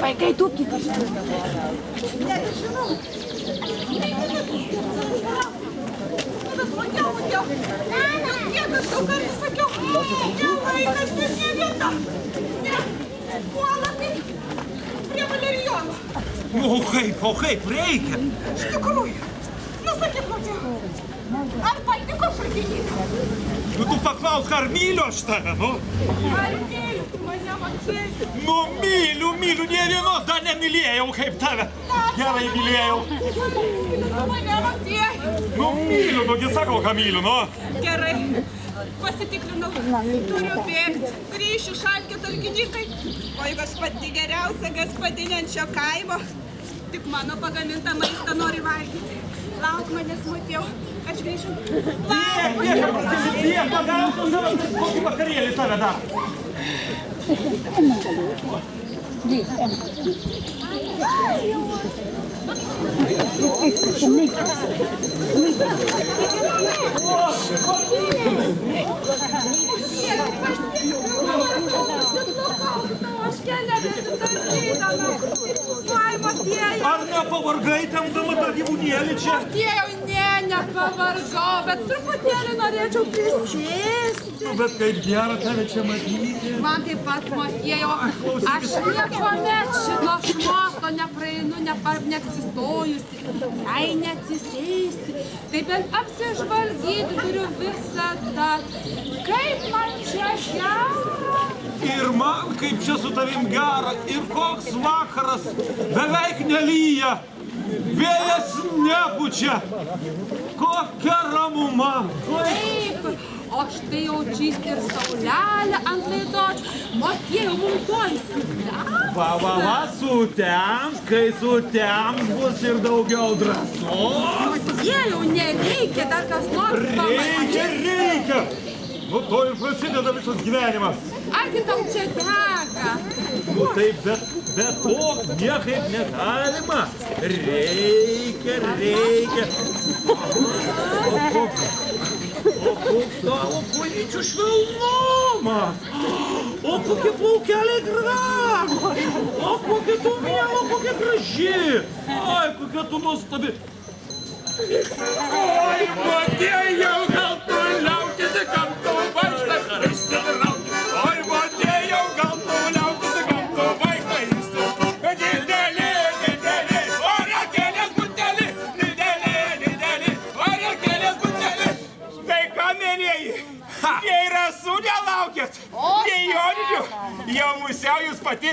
Vaikai tūpkį kažką. O kaip reikia? Iš tikrųjų. Sakyk, Matėjau, ar patiko šaltininkas? Tu paklausk, ar myliu aš tave, nu? Ar myliu, tu mane Matėjau? Nu, myliu, nė vienos dar nemylėjau kaip tave. Gerai mylėjau. Tu mane Matėjau? Nu, myliu, nugi sakau, ką myliu, nu. Gerai, pasitikrinau. Turiu bėgti. Grįšiu šalkė talkininkai. Oi, gospodi geriausia gospodinančio kaimo. Tik mano pagamintą maistą nori valgyti. Lauk manęs, Matėjau, aš grįšiu. Tiek, pagausiu, kokį vakarėlį tave dar. Ar nepavargai tempdama tą gyvūnėlį čia? Matėjau, nepavargau, bet truputėlį norėčiau prisėsti. Bet kaip gera tave čia matyti. Man taip pat, Matėjau, aš niekuomet šito šmoto nepraeinu, neapsistojusi, jei neatsisėsti. Tai bent apsižvalgyti turiu visada. Kaip man čia gera? Ir man kaip čia su tavim gera, ir koks vakaras, beveik nelyja, vėjas nepučia, kokia ramuma. Taip, o štai jau čysti ir saulelė ant laidos, Matėjau, mums tuoj sutems. Va, sutems, kai sutems bus ir daugiau drąsos. Matėjau, nereikia dar kas nors pamatyti. Reikia. Nu, to ir prasideda visas gyvenimas. Argi tau čia teka? Nu, taip, bet to niekaip negalima. Reikia. O koks tavo kojyčių švelnumas. O kokie plaukeliai gražūs. O kokia tu miela, kokia graži. Ai, kokia tu nuostabi. Oi, Matėjau, gal tu liaukisi, kam tu vaikštai išsirauti. Oi, Matėjau, gal tu liaukisi, kam tu vaikštai išsirauti. Didelė, orakėlės butelį, didelė, orakėlės butelį. Tai ką, mėlieji, jei rasų nelaukėt, jei joninių, jau musiau jūs pati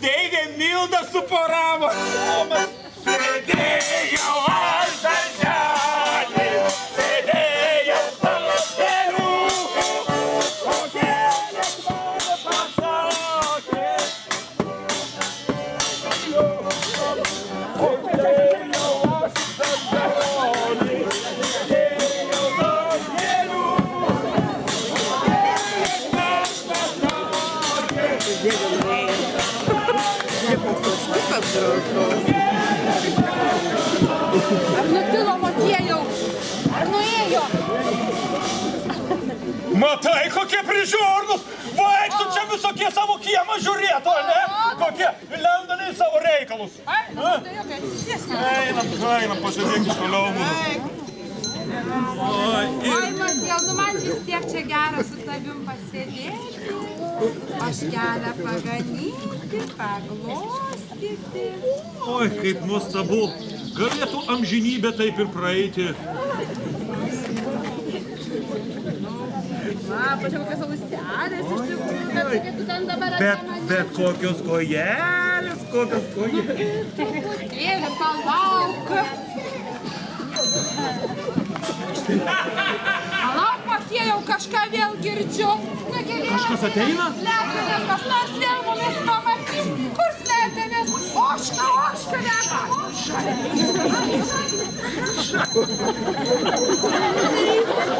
teigė Milda suporavo. O mes sėdėjau aš darželį, sėdėjau tavo kelių, o kelias mano pasakė. O sėdėjau aš darželį, sėdėjau tavo kelių, o kelias pasakė. Ar nutilo, Matėjau? Ar nuėjo? Matai, kokie prižiūrnus! Vaikštų čia visokie savo kiemą žiūrėtų, ne? Kokie lendami į savo reikalus. Ai, Matėjau, kai atsisėskime. Einam, pasėdėkis toliau mūsų. Oi, Matėjau, nu man vis tiek čia gera su tavim pasėdėti. Aš kelią paganyti, paglostyti. Oi, kaip nuostabu. Galėtų amžinybė taip ir praeiti. Va, pačiau kokios auselės iš tikrųjų, bet kokia tu ten dabar apie mane. Bet kokios kojelės, Truputėlį palauk. Palauk, Matėjau, kažką vėl girdžiu. Kažkas ateina? Slepiamės, kas nors vėl mumis pamatys. Kur slepiamės? Oška, vega.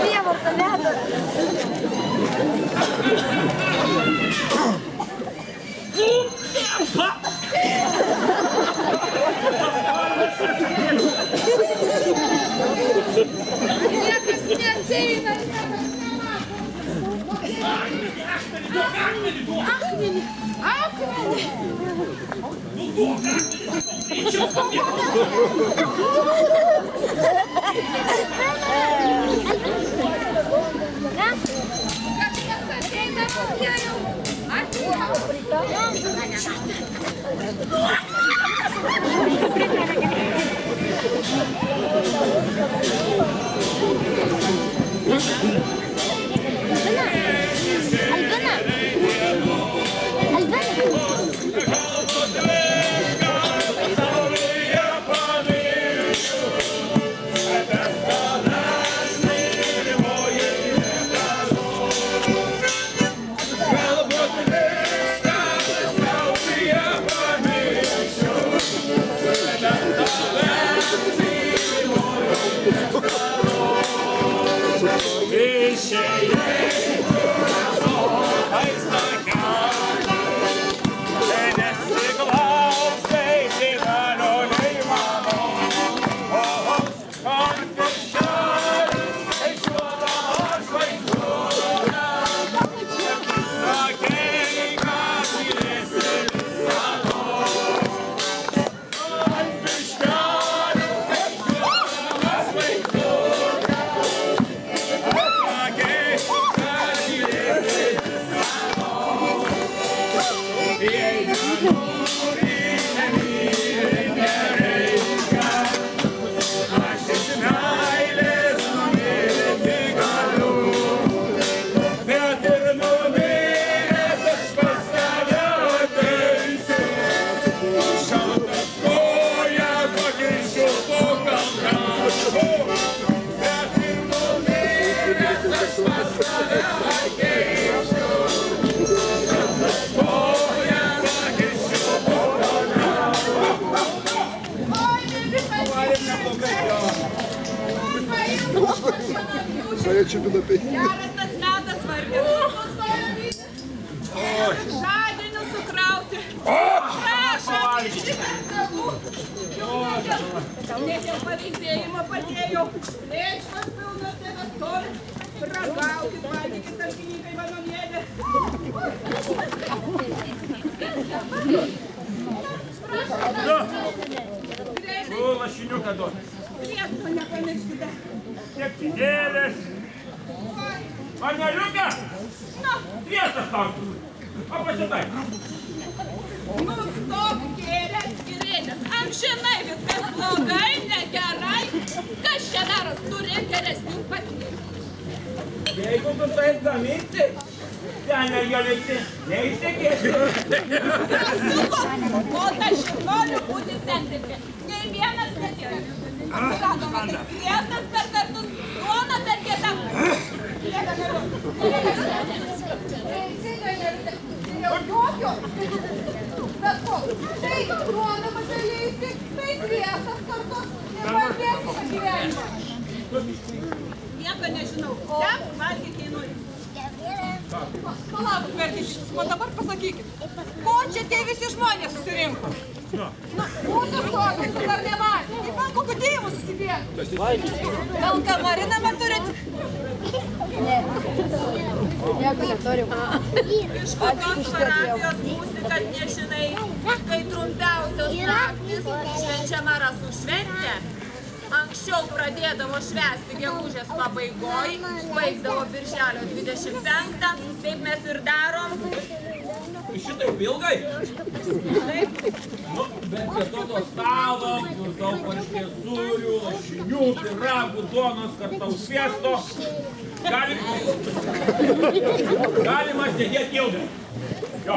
Prievarta veda. ateina, niekas nemato. Akmenį. Kažkas ateina, jie jau atėjo. Geras tas metas vargės. Žadinių sukrauti. Net jau paveizėjimo padėjau. Lėčkos pilnos tėvas toli. Ragaukit, valgykit, talkininkai mano mėlė. O, lašiniuką duot. Sviesto nepamirškite. Kepinėlės. Paneliuke? Sviestas tau. O pasitaik. Nustok gėrės gėrėtis. Amžinai viskas blogai, negerai. Kas čia daros, turi geresnių pasirinkimų. Jeigu tu taip gaminti, ten negalėsi neįstikėti. O aš noriu būti sentikė. Nei vienas netėra. Sakoma, tik sviestas per kartus, duona per kitą. Jau jokio. Bet ko, tai duona pažalėjusi, tai sviestas kartus ir padėsi gyvenimą. Nieko nežinau. Ten valgyk, jei nori. Palauk, verkis, o dabar pasakykit, ko čia tie visi žmonės susirinko? Mūsų sodas tu dar nematė, kaip man kokiu dėjimu susibėg. Gal kamarinamą turit? Ne. Nieko neturim. Iš kokios parapijos būsi, kad nežinai, kai trumpiausios naktys švenčiama rasų šventė. Anksčiau pradėdavo švęsti gegužės pabaigoj, baigdavo birželio 25, taip mes ir darom. Šitaip ilgai? Taip. Nu, bet prie to stalo, kur daug varškės sūrių, lašinių, pyragų, duonos, kartaus sviesto. Galima sėdėti ilgai. Jo,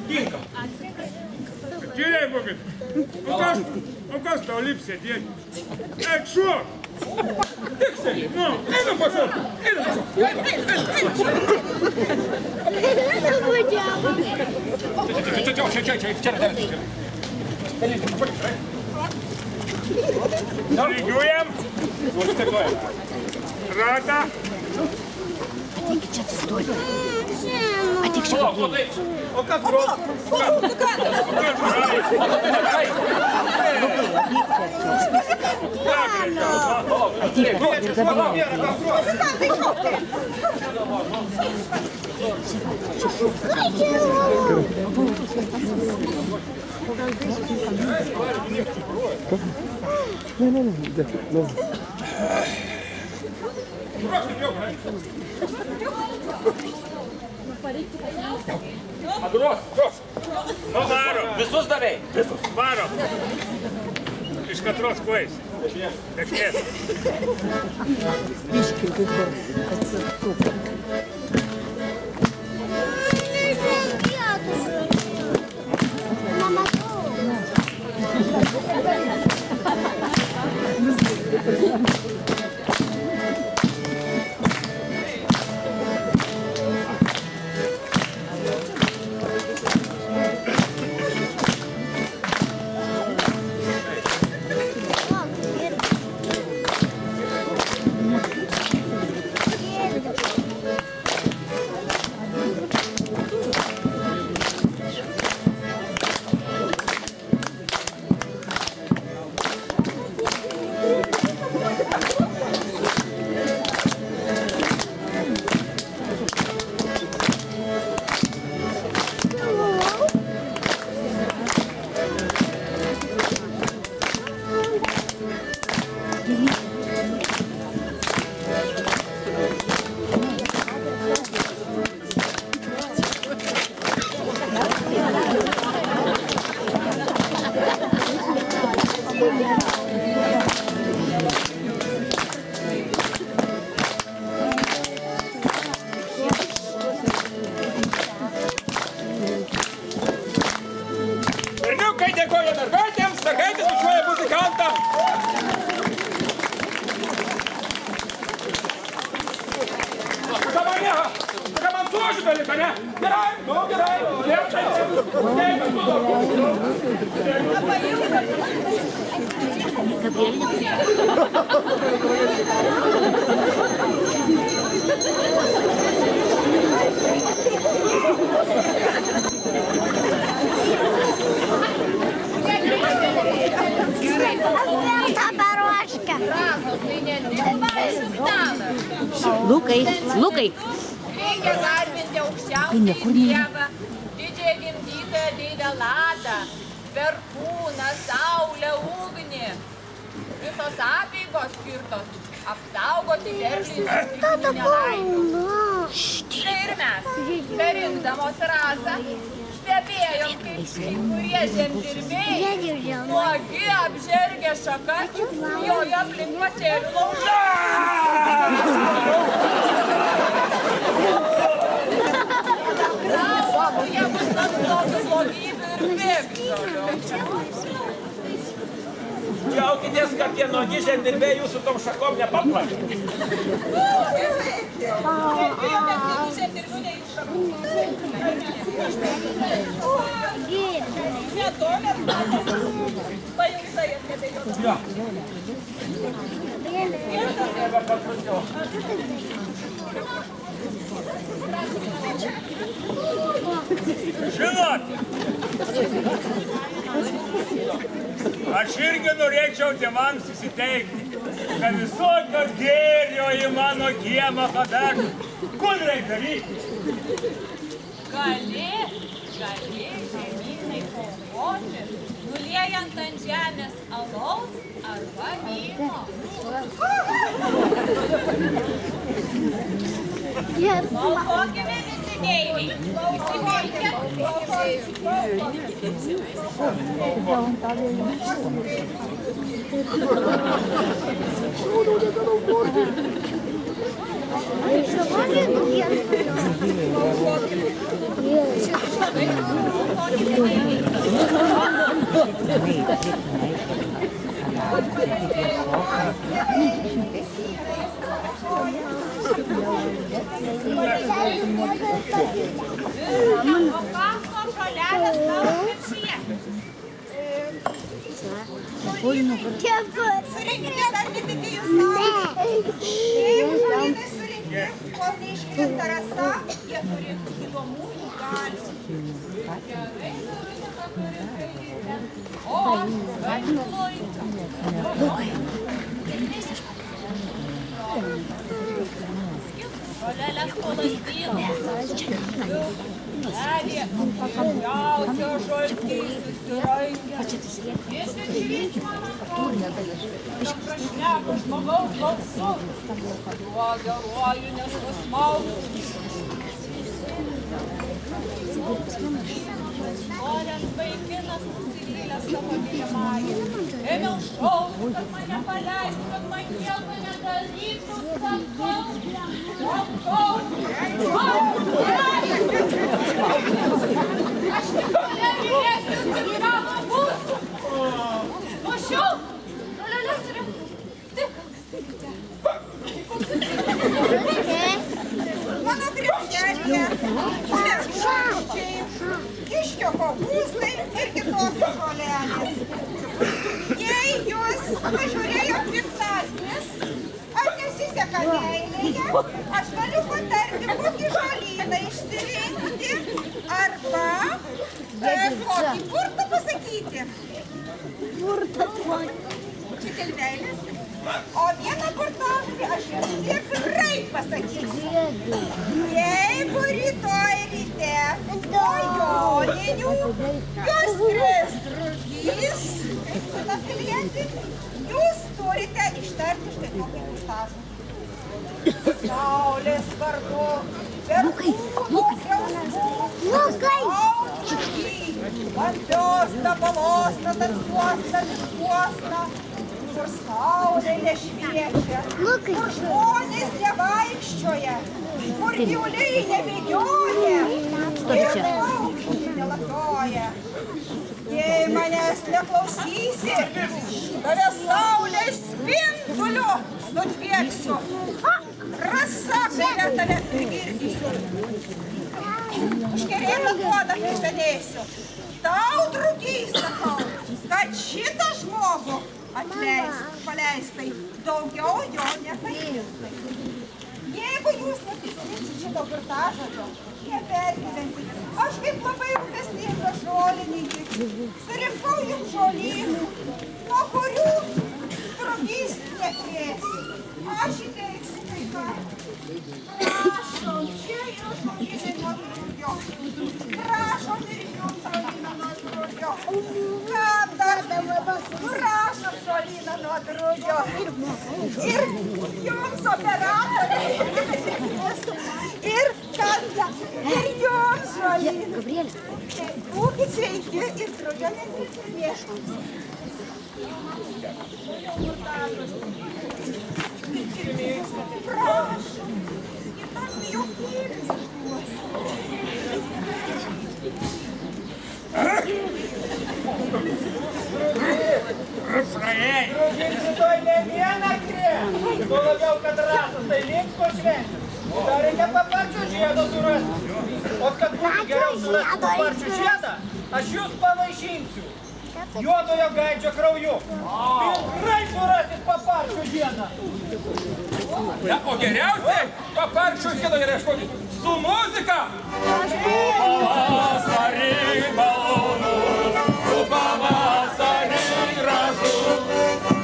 tinka. Tyliai būkit. O kas tau lips sėdėti? Eik šok! Tiksliai, nu, einu pašok! Einu pašok! Lygiuojam. Ratą. Čia atsistoji. Atik čia. O kas gros? Muzikantas! Adros. Nu, varom. Visus davei. Varom. Iš katros kuojais. Kažkies. Berniukai dėkoja mergaitėms, mergaitės bučiuoja muzikantams. Ką man suožiu dalyką, ne? Gerai, nu gerai. Lukai. Reikia garbinti aukščiausią Dievą, didžiąją gimdytąją Deivę Ladą, perkūną, saulę, ugnį. Visos apeigos skirtos apsaugoti derlių nuo nelaimių. Štai ir mes, berinkdamos rasą, stebėjom, kaip kurie žemdirbiai nuogi apžergė šakas, joje aplink pasėlių laužą. Jie bus tokių blogybių ir piktžolių. Džiaukitės, kad tie nuogi žemdirbiai jūsų tom šakom nepaplakė. Žinot, aš irgi norėčiau tėvams įsiteikti, kad visokio gėrio į mano kiemą padarti. Kur reikia daryti? Gali žemynai kovoti, nuliejant ant žemės alaus arba vyno. Klausokime visi deiviai. Surinkite dar didikėjų salą. Jeigu žmonės surinkti, kol neiškrinta rasa, jie turi įdomųjų galių. O, verslui Žolelės po lazdynų. Medė, daugiausia žaltys susiraikia. Išsičirys mano žodžiu, prašneko žmogaus balsu. Tuo geruoju nesusmaus. Norės vaikinas nusivylęs savo mylimąjį. Ėmiau šaukti, kad mane paleistų, kad man nieko nedarytų, sakau. Aš tik mane mylėsiu, kad gyveno mūsų. Nuo šiol žolelės yra tik ankstyte. Mano krepšelyje šaukščiai, kiškio kopūstai ir kitokios žolelės. Jei jūs pažiūrėjo piktasnis, ar nesiseka meilėje, aš galiu patarti, kokį žolyną išsirinkti arba kokį burtą pasakyti. Čia tilvelis. O vieną burtažodį aš jums tikrai pasakysiu. Jeigu rytoj ryte po joninių jūs skris drugys, šitą filietį, jūs turite ištarti štai tokį burtažodį. Saulės vardu, perkūno griausmų, saulės vandiosna, balosna, tamsuosna, miškuosna, kur saulė nešviečia, kur žmonės nevaikščioja, kur gyvuliai nebėgioja ir paukščiai nelatoja. Jei manęs neklausysi, tave saulės spinduliu nutvieksiu, rasa kailę tave prigirdysiu. Užkerėtą puodą privedėsiu. Tau, drugiai, sakau, kad šitą žmogų paleistai, daugiau jo nepaimtai. Jeigu jūs neprisiminsit šito burtažodžio, nepergyvenkit. Aš kaip labai rūpestinga žolininkė, surinkau jums žolynų, nuo kurių drugys nekrės. Aš įteiksiu kai ką. Prašom, čia yra žolynai nuo drugio. Prašom ir jums žolyną nuo drugio. Kam dar prašom žolyną nuo drugio. Ir jums operatoriai. Ir kanda. Ir jums žolyną. Būkit sveiki ir drugio nemirtinėškit. Prašom. Ir tas bijokėlis Rytoj ne vieną krė, tuo labiau, kad rasas tai linksmo šventė. Dar reikia paparčio žiedo surasti. O kad būtų geriau surasti paparčio žiedą, aš jūs pavaišinsiu juodojo gaidžio krauju. Tikrai surasit paparčio žiedą. Na, o geriausiai paparčio žiedo yra ieškoti su muzika. Pavasarį balonus, tu pavasarį gražus,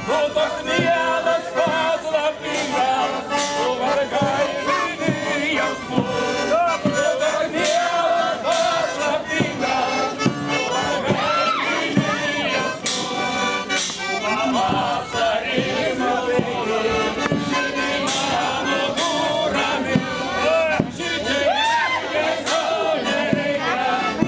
tu toks mielas paslaptingas, tu vargai žini jausmus, tu toks mielas paslaptingas, tu vargai žini jausmus. Pavasarį balonus, žini mano durami, širdžiai saulė reikia.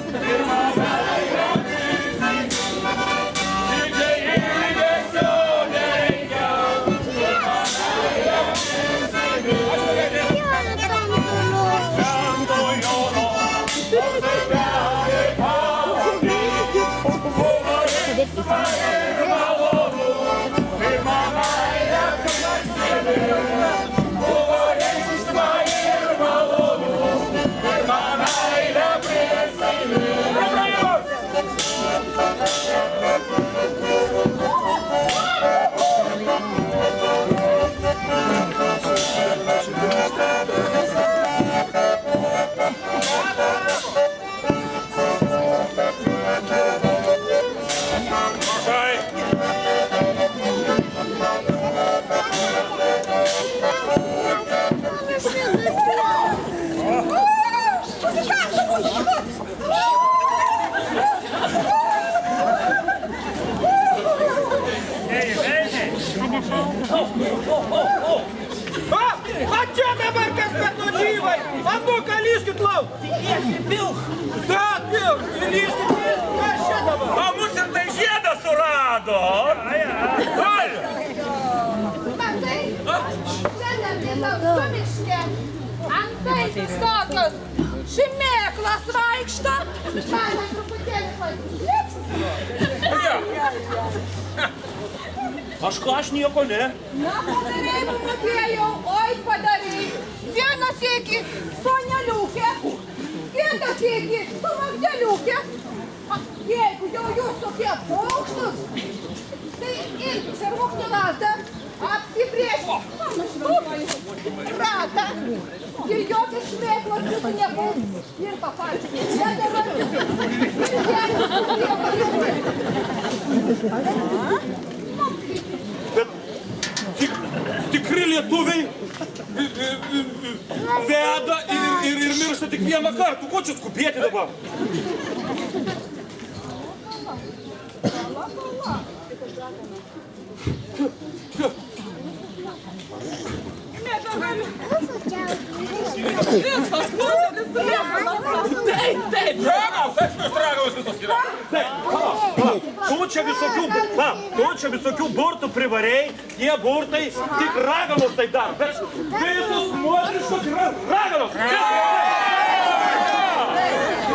Перспективой! А ну-ка, лискит лав! Pilk! Да, pilk! И лискит, ką čia dabar? O mūsų tai žiedą surado! Gal! Matai, šiandien tau sumiškė. Antai Visokios šimėklas vaikšto. mane truputėlį pasilips. Aš ką, aš nieko ne. Na, padarei, mumutėjau, oi padarei. Vieną sėkį su Aneliukė, kitą sėkį su Magdeliukė. Jeigu jau jūs tokie paukštus, tai irgi šermukšnį lazdą apsipriešinti. Mano šventoji ratą. Ir jokios šmėklos jūsų nebus. Ir papalčiai. Bet tikri lietuviai veda ir miršta tik vieną kartą. Ko čia skubėti dabar? Visos moteris Taip, taip. Ragaus visos yra. Tu čia visokių burtų privarei, tie burtai tik raganos tai dar. Bet visos moteriškos yra raganos.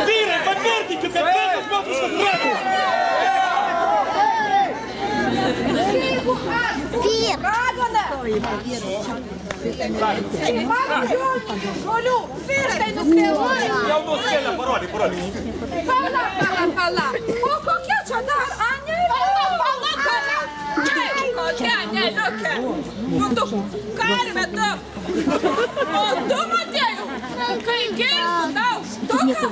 Vyrai, patvirtinkit, kad visos moteriškos raganos. Ragana! Žolių, virtai nuskėluoja. Jau nuskėlė, parodyk. Pala. O kokia čia dar Aneliukė? Pala. Kokia Aneliukė? Nu tu karvė tu. O tu, Matėjau, kai girsiu tau štuką,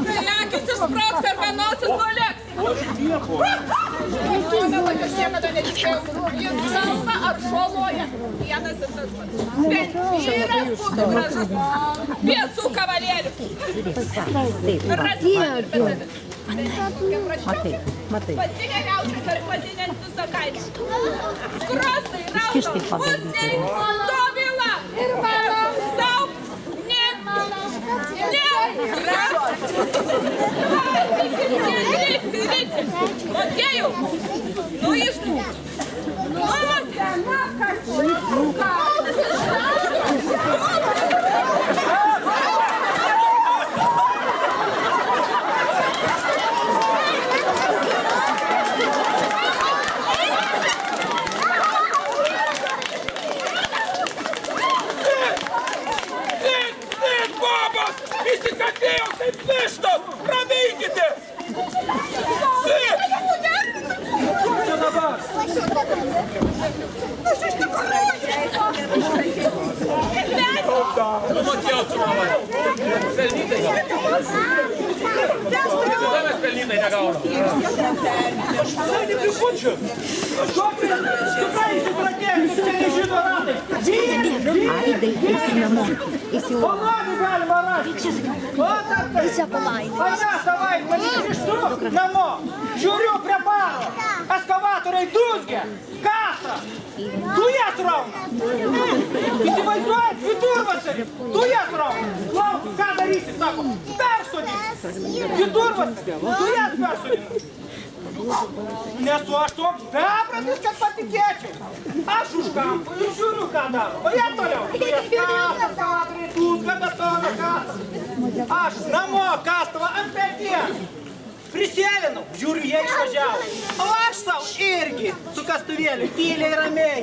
tai akis išsproks arba nosis nulėks. Aš niekada netikėjau, jis šalta ar šoloja. Vienas ir tas pats. Bet vyras būtų gražus. Piesų kavalierius. Rasi man ir betavis. Matai. Pati geriausia tarp padinant visą kaimą. Skrostai raudo, pusniai, stovila. Ir mano sau. Ryci. Matėjau. Nu išmūk. Nu, sena kačiuka. Įsikatėjau kaip vištos! Ramykite! Čia dabar! Nu, Matėjau, sugalvoju. Kada mes pelnytai negaunam? Aš visai nepripučiu. Tikrai įsipratėjau, tik čia nežino ratai. Aidai, eisi namo. O nagi galima rasti. O tak tai. Aina savaitgalį grįžtu namo. Žiūriu prie baro. Eskavatoriai dūzgia. Kasa. Dujas rauna. Įsivaizduojat, vidurvasarį. Dujas rauna. Lauk, ką darysit, sako. Persodinti. Vidurvasarį. Dujas persodinti. Nesu aš toks bepratis, kad patikėčiau. Aš už kampą ir žiūriu, ką daro. O jie toliau. Dujas kasa, eskavatoriai dūzgia, betono kasa. Aš namo kastuvą ant peties. Prisėlinau, žiūriu, jie išvažiavo. O aš savo irgi su kastuvėliu tyliai ramiai.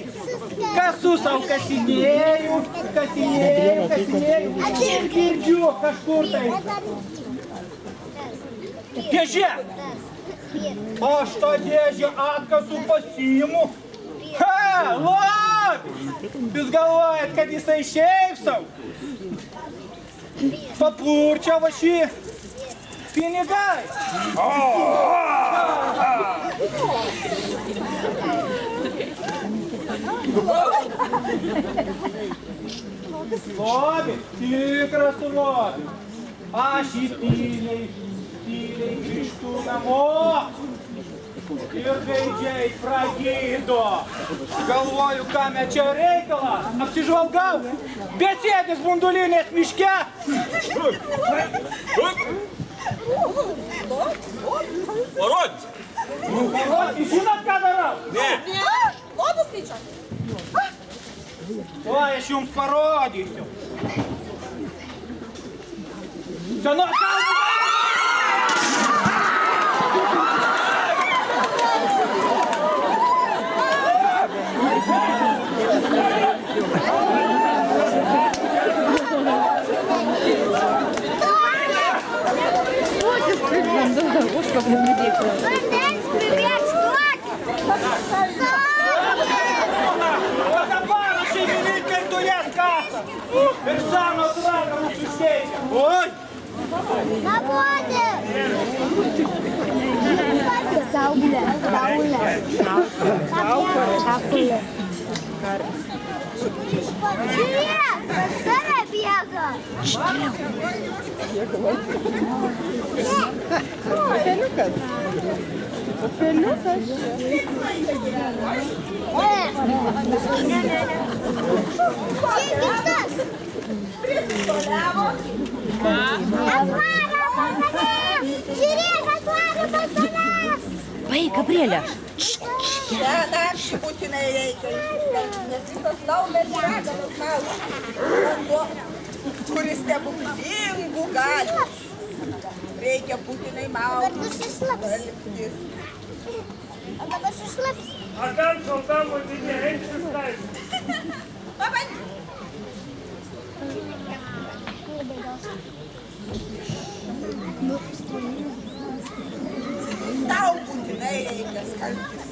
Kasu savo kasinėjau. Ir girdžiu kažkur tai. Dėžė. O aš tą dėžę atkasu pasiimu. Ha, lobis. Jūs galvojat, kad jisai šiaip savo. Papurčia va šį. Pinigai! Lobis, tikras lobis. Aš jį tyliai grįžtu namo. Ir gaidžiai pragydo. Galvoju, kame čia reikalas. Apsižvalgau, besėdis bundulinės miške. Parodys. Parodys, žinot, ką darau? Ne. Lobus skaičiuot. O, aš jums parodysiu. Senos kalbos. Vandens pribėgs, duok! O dabar šeimininkai turės kasą. Ir senos vakarus užteikia. Oi! Nabodė! Saulė, saulė. Saulė. Žiūrėk, pas tave bėga. Vai, Gabrielė. Šią naktį būtinai reikia įsistengti, nes visas laumės raganos malas. Vanduo turi stebuklingų galių. Reikia būtinai maudytis. O dabar sušlaps. A tam šaltam vadinė, eiksis taip. Pabandyk. Tau būtinai reikia skalbtis.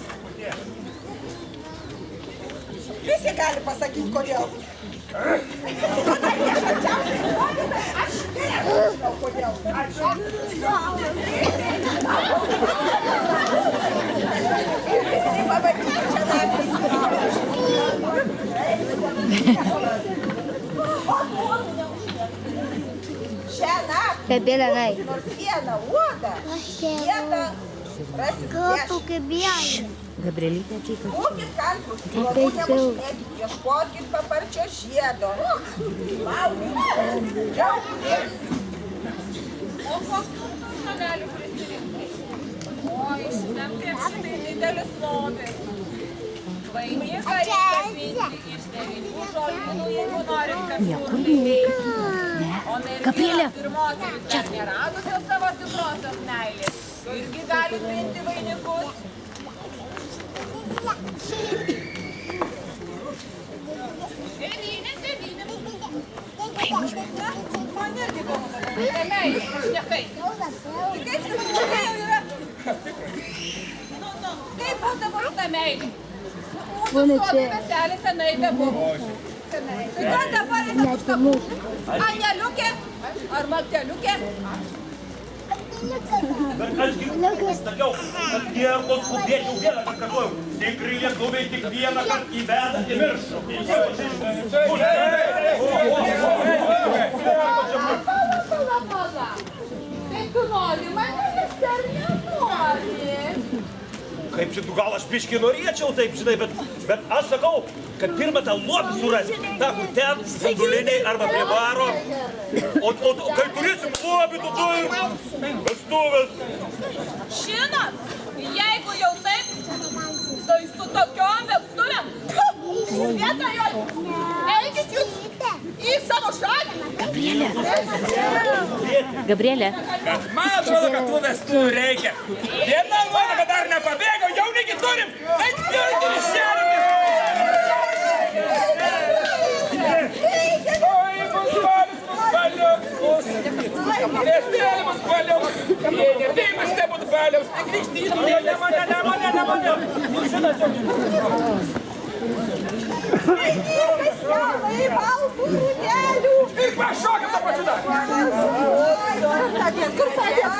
Visi gali pasakyti, kodėl. Aš nežinau, kodėl. Visi pabandyti čia naktį. Šią naktį Gabrielė, nai. nors vieną uodą, vietą rasis viešą. Gabrielytė atvyko. Būkit kantrus, uodų nemušinėkit, ieškokit paparčio žiedo. Laukit, džiaugitės. O kokių šalelių prisirinkti? Oi, šitam krepšitai didelis lobis. Vainiką reikia pinti iš 9 žolynų, jeigu norim kažkur įveikti. O Gabrielė. merginos ir moteris dar neradusios savo tikrosios meilės. Irgi gali pinti vainikus. Devynės. Man irgi įdomu dabar. Tai meilė, šnekai. Kaip čia jau yra? Kaip būdavo ta meilė? Mūsų sodų veselė senai bebuvo. Tai kas dabar yra užsakų? Aneliukė ar malteliukė? Bet aš sakiau, kad nieko skubėčiau vieną kartuoju. Tikri lietuviai tik vieną kartą įveda į viršų. Pala. Tai tu nori manęs ar nenori? Kaip šitų gal aš biškį norėčiau taip, žinai, bet aš sakau, kad pirmą tą lobį surasti, tą, kur ten, sanduliniai arba prie baro. O kai turėsim lobį, tada ir vestuvės. Žinot, jeigu jau taip, tai su tokiom vestuvėm, vietą jo, eikit jūs į savo šalį. Gabrielė. Man atrodo, kad tų vestuvių reikia. Viena nuoda, kad dar nepabėgo, jau negi turim. Eik, dirgi išsiarėmės. Oi, bus balius. Priestėlė bus balius. Jei neteimas nebūtų balius, tai grįžti į dūlę. Nemane. Vaikas jauna į baltų rūnelių. Ir pašokim tą pačią dar. Kur padės?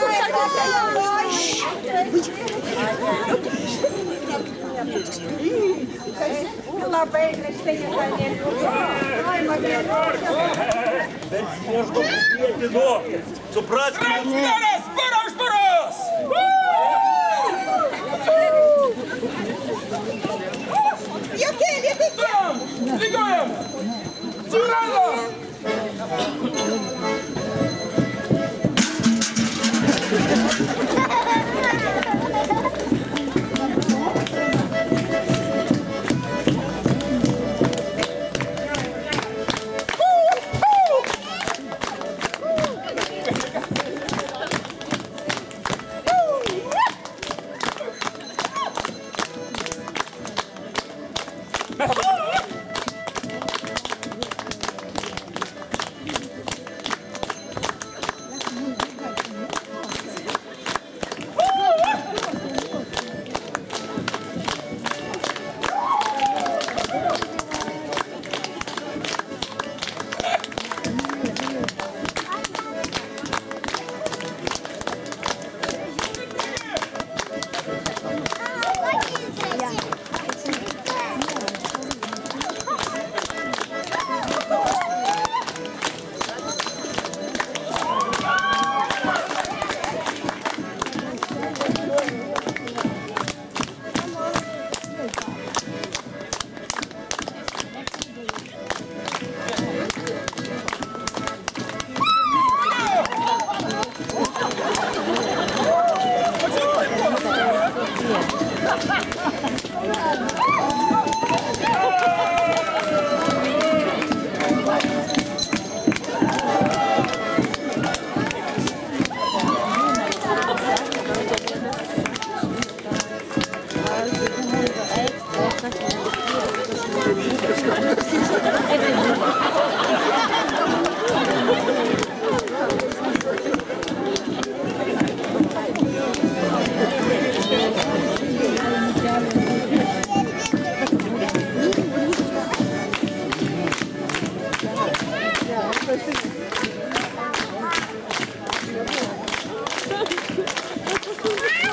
Labai grįžtai negalėtų. Bet možda pabėti nuo. Supraskime. Transferas, para už paros. Lygiuojam! Atsirado!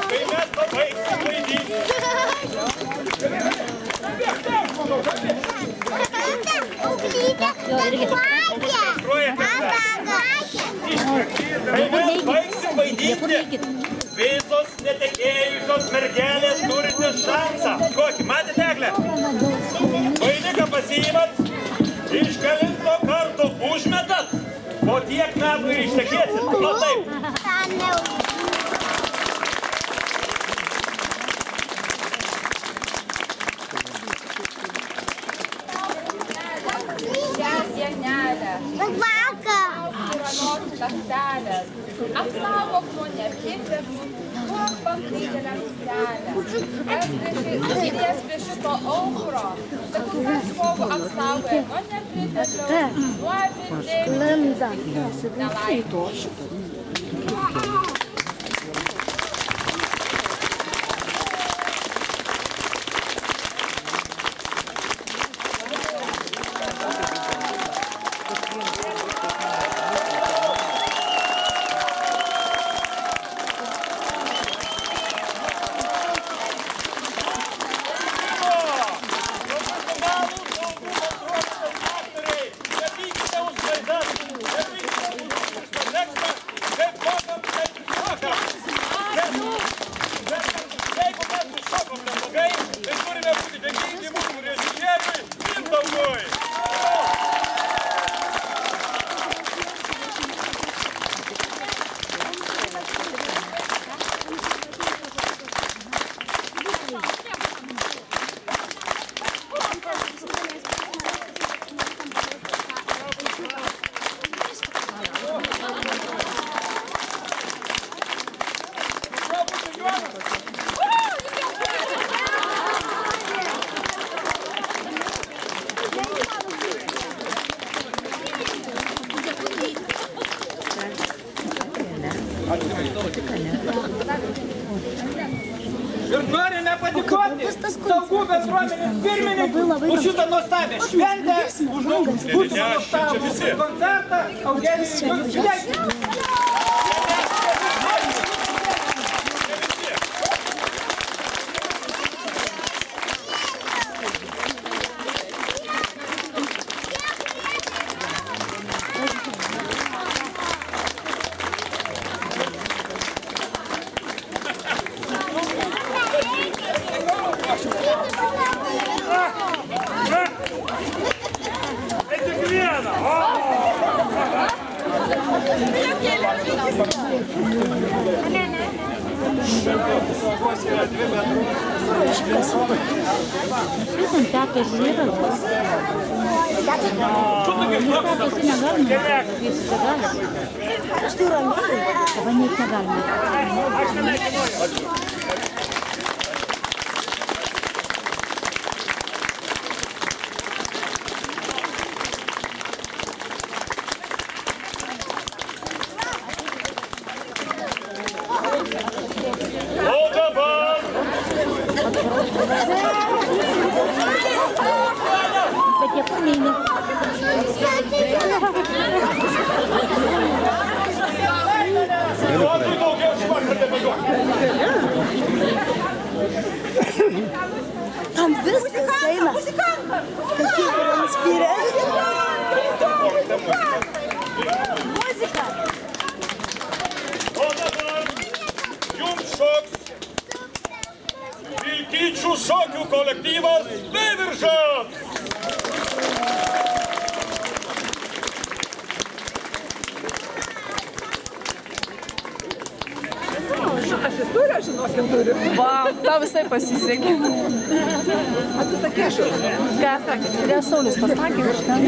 Kai mes pabaigsim vaidinti. Kai mes baigsim vaidinti, visos netekėjusios mergelės turite šansą. Kokį, matėte, Eglę? Vainiką pasiimat, iš kelinto karto užmetat, po tiek metų ir ištekėsit. O taip. Ląstelės. Apsaugok nuo nepriteklių, duok pakrytėliams kelią. Sėdės prie šito aukuro, tegul žmogų apsaugoja nuo nepriteklių, nuo epidemijų, nelaimių. Ir norime padėkoti Saugų bendruomenės pirmininkui už šitą nuostabią šventę, už mūsų nuostabų koncertą. Eugenijus, jums sveikinu. Ten tetos yra. Tetos tai negalima. Jis gali. Pabandyt negalima. O dabar Bet jie pamyli. duokit daugiau švarką nebeduok. Tam viskas eina. Kokie yra nuspyrę. Muzika. O dabar jums šoks Vilkyčių šokių kolektyvas Veiviržas. Vau, tau visai pasisekė. Ką sakė? Saulis pasakė kažką.